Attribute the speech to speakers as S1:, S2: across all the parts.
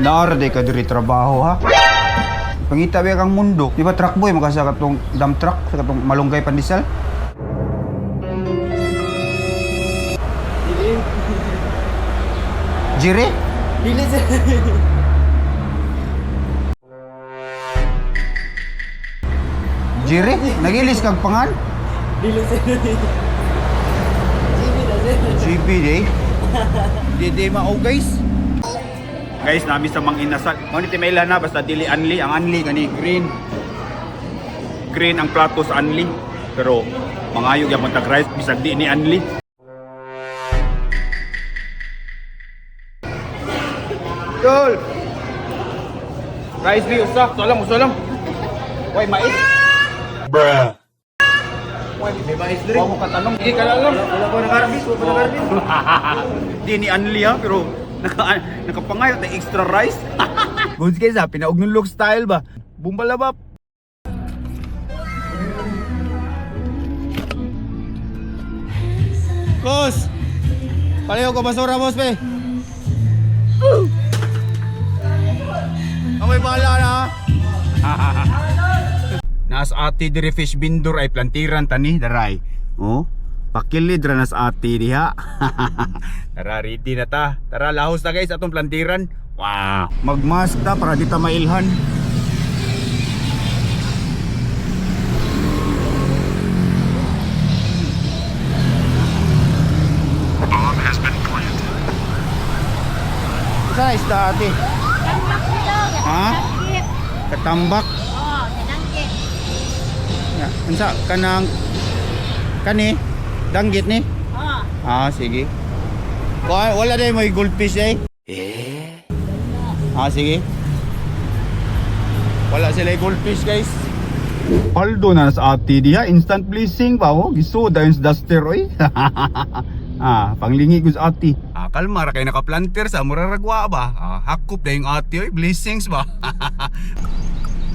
S1: Naarde ka diri trabaho ha. Pangita ba kang mundo? Di ba truck boy makasa katong dump truck sa katong malunggay pandisal? Jire?
S2: Dili sir.
S1: Jire? Nagilis kag pangan?
S2: Dili sir. GB na sir.
S1: GB day? Di mao guys. Guys, namin sa mang inasal. Mo ni timaila na basta dili anli, ang anli kani green. Green ang plato sa anli. Pero mangayog gyapon tag rice bisag di ni anli. Tol. Rice li usa, usalam. Why mais? Bruh. Why may mais diri? Wa mo katanong. Di ka lang. Wala ko nagarbis, Di ni anli ha, pero nakapangayo na extra rice. Goods guys ha, pinaog ng look style ba? Bumbalabap. Boss! Pareho ko basura boss pe. Amoy bahala na ha. Nas ati diri fish bindur ay plantiran tani daray. Oh, pakilid ra nas ati diha. Tara ready na ta. Tara lahos na guys atong plantiran. Wow. Magmask ta para di ta mailhan. Sa isda ati.
S3: Tambak dito.
S1: Ha? Katambak.
S3: Oh, danggit.
S1: Ya, unsa kanang kani danggit ni?
S3: Oh.
S1: Ah, sige. Wala day may goldfish eh. Ah, sige. Wala sila goldfish guys. Paldo na sa ati diha, instant blessing pa oh. Gisuda yung duster oy. Ah, panglingi ko sa ati. Ah, kalma ra kay naka-planter sa muraragwa ba? Ah, hakop na yung ati oy, blessings ba?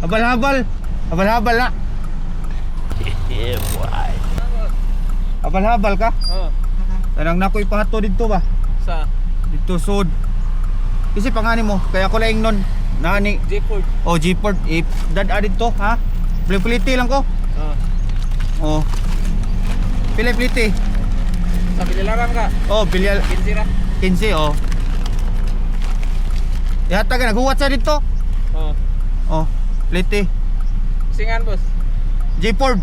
S1: Habal-habal. Habal-habal na. Yeah, boy. Habal-habal ka?
S2: Oh.
S1: Tanang nakoy pahato dito ba?
S2: Sa
S1: Dito sud. Kasi pangani mo, kaya ko laing nun. Nani?
S2: J-Port.
S1: Oh, G-port. Dad dito, ha? Pili-piliti lang ko.
S2: Oh.
S1: Oh. Pili-piliti.
S2: Sa Bililaran ka.
S1: Oh, bilyal.
S2: Kinsira.
S1: 15, oh. Yata ka, naghuwat sa dito.
S2: Oh.
S1: Oh, piliti.
S2: Singan boss.
S1: G-port.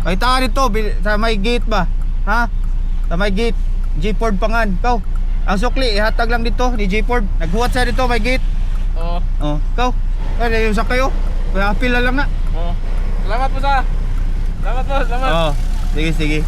S1: Ay, taka dito, sa may gate ba? Ha? Sa may gate. G-port pangan. Kau, ang sukli, ihatag lang dito ni G-port. Naghuwat sa dito, may gate.
S2: Oh.
S1: Oh, kau. Ay, yung sa kayo. Kaya apil na lang na.
S2: Oh. Salamat po sa. Salamat po, salamat.
S1: Oh, sige, sige.